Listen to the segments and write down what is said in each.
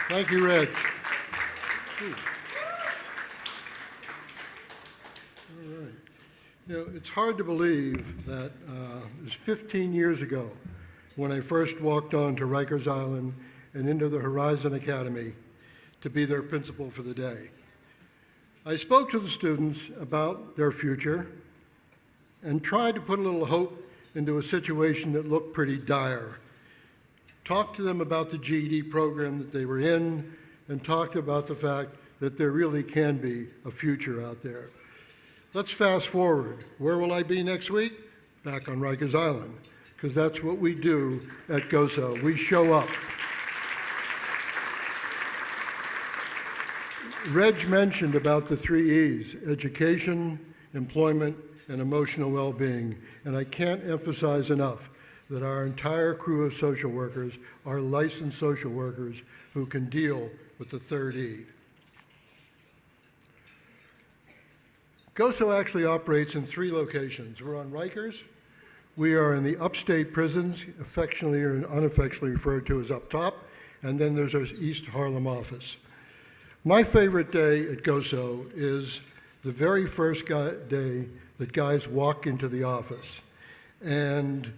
Thank you, Red. All right. You know, it's hard to believe that it was 15 years ago when I first walked on to Rikers Island and into the Horizon Academy to be their principal for the day. I spoke to the students about their future and tried to put a little hope into a situation that looked pretty dire. Talked to them about the GED program that they were in and talked about the fact that there really can be a future out there. Let's fast forward. Where will I be next week? Back on Rikers Island, because that's what we do at GOSO. We show up. Reg mentioned about the 3 E's, education, employment, and emotional well-being, and I can't emphasize enough that our entire crew of social workers are licensed social workers who can deal with the 3rd E. GOSO actually operates in 3 locations. We're on Rikers, we are in the upstate prisons, affectionately or unaffectionately referred to as up top, and then there's our East Harlem office. My favorite day at GOSO is the very first day that guys walk into the office. And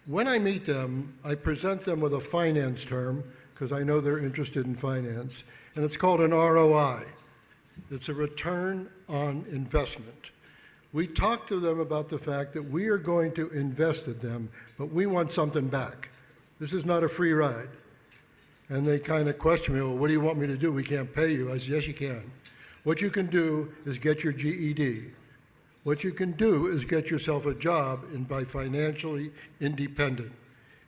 when I meet them, I present them with a finance term, because I know they're interested in finance, and it's called an ROI. It's a return on investment. We talk to them about the fact that we are going to invest in them, but we want something back. This is not a free ride. And they kind of question me, well, what do you want me to do? We can't pay you. I said, yes, you can. What you can do is get your GED. What you can do is get yourself a job and be financially independent.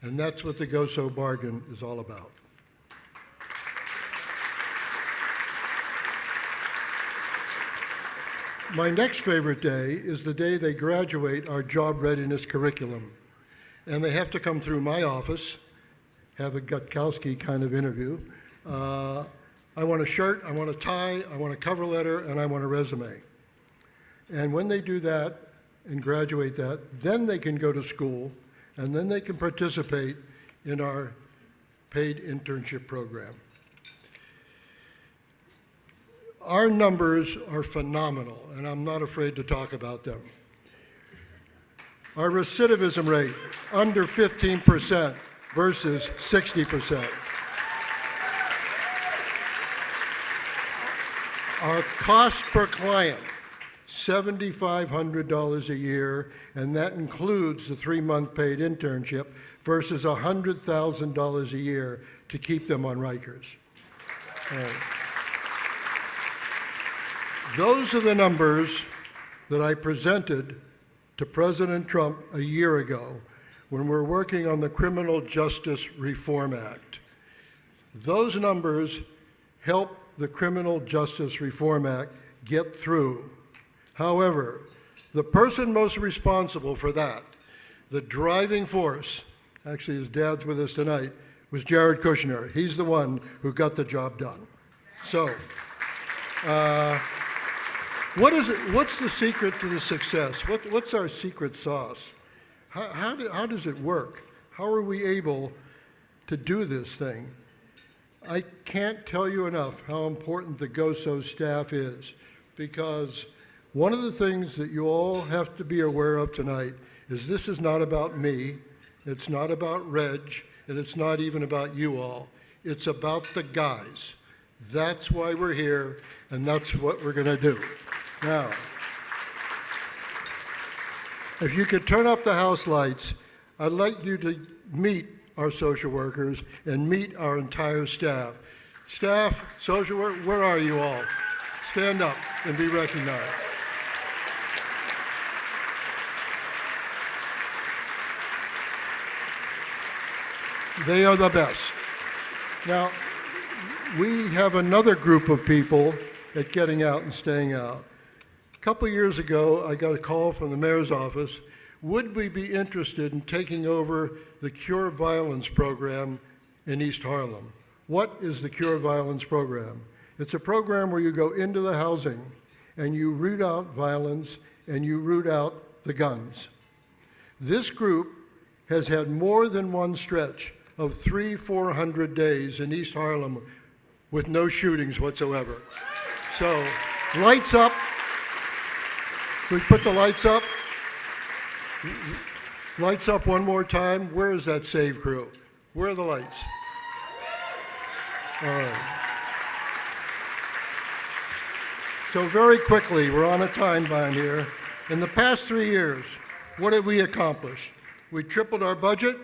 And that's what the GOSO bargain is all about. My next favorite day is the day they graduate our job readiness curriculum. And they have to come through my office, have a Gutkowski kind of interview. I want a shirt, I want a tie, I want a cover letter, and I want a resume. And when they do that and graduate that, then they can go to school, and then they can participate in our paid internship program. Our numbers are phenomenal, and I'm not afraid to talk about them. Our recidivism rate, under 15% versus 60%. Our cost per client, $7,500 a year, and that includes the 3-month paid internship versus $100,000 a year to keep them on Rikers. Those are the numbers that I presented to President Trump a year ago when we're working on the Criminal Justice Reform Act. Those numbers help the Criminal Justice Reform Act get through. However, the person most responsible for that, the driving force, actually his dad's with us tonight, was Jared Kushner. He's the one who got the job done. So, what's the secret to the success? What's our secret sauce? How does it work? How are we able to do this thing? I can't tell you enough how important the GOSO staff is, because one of the things that you all have to be aware of tonight is this is not about me, it's not about Reg, and it's not even about you all. It's about the guys. That's why we're here, and that's what we're going to do. Now, if you could turn up the house lights, I'd like you to meet our social workers and meet our entire staff. Staff, social work, where are you all? Stand up and be recognized. They are the best. Now, we have another group of people at Getting Out and Staying Out. A couple years ago, I got a call from the mayor's office. Would we be interested in taking over the Cure Violence program in East Harlem? What is the Cure Violence program? It's a program where you go into the housing and you root out violence and you root out the guns. This group has had more than one stretch of 300-400 days in East Harlem with no shootings whatsoever. So, lights up. Can we put the lights up? Lights up one more time. Where is that save crew? Where are the lights? All right. So very quickly, we're on a timeline here. In the past 3 years, what have we accomplished? We tripled our budget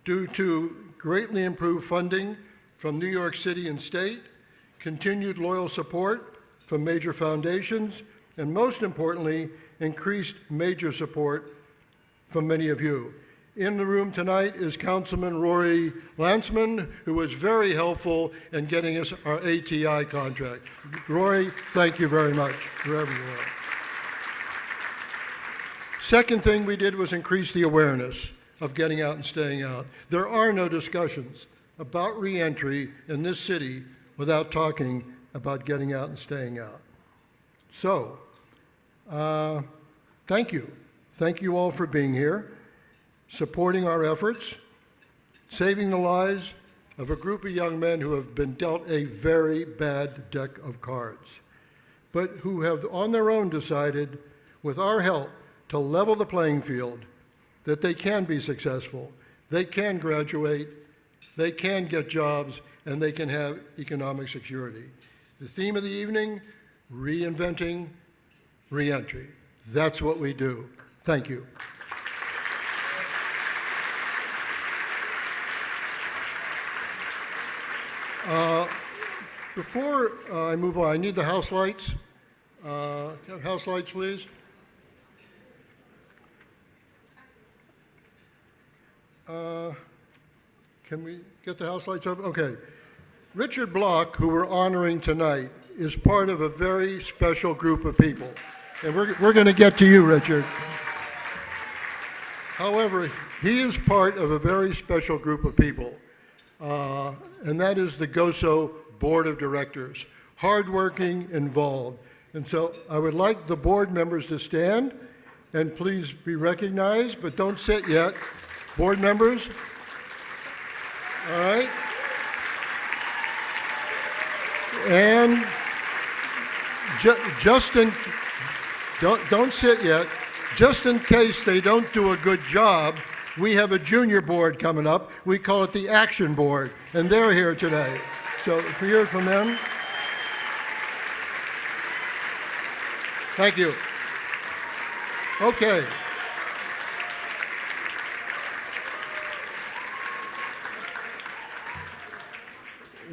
due to greatly improved funding from New York City and state, continued loyal support from major foundations, and most importantly, increased major support from many of you. In the room tonight is Councilman Rory Landsman, who was very helpful in getting us our ATI contract. Rory, thank you very much, wherever you are. Second thing we did was increase the awareness of getting out and staying out. There are no discussions about reentry in this city without talking about getting out and staying out. So, thank you. Thank you all for being here, supporting our efforts, saving the lives of a group of young men who have been dealt a very bad deck of cards, but who have on their own decided, with our help, to level the playing field, that they can be successful, they can graduate, they can get jobs, and they can have economic security. The theme of the evening, reinventing reentry. That's what we do. Thank you. Before I move on, I need the house lights. House lights, please. Can we get the house lights up? Okay. Richard Block, who we're honoring tonight, is part of a very special group of people. And we're going to get to you, Richard. However, he is part of a very special group of people, and that is the GOSO Board of Directors, hardworking, involved. And so I would like the board members to stand and please be recognized, but don't sit yet. Board members? All right. And Justin, don't sit yet. Just in case they don't do a good job, we have a junior board coming up. We call it the Action Board, and they're here today. So if we hear from them. Thank you. Okay.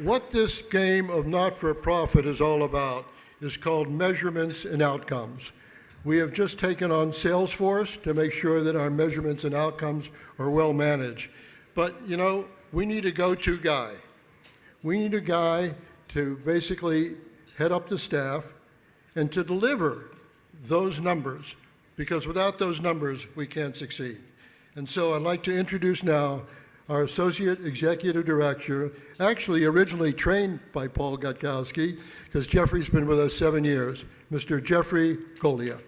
What this game of not-for-profit is all about is called measurements and outcomes. We have just taken on Salesforce to make sure that our measurements and outcomes are well managed. But, you know, we need a go-to guy. We need a guy to basically head up the staff and to deliver those numbers, because without those numbers, we can't succeed. And so I'd like to introduce now our Associate Executive Director, actually originally trained by Paul Gutkowski, because Jeffrey's been with us 7 years, Mr. Jeffrey Golia.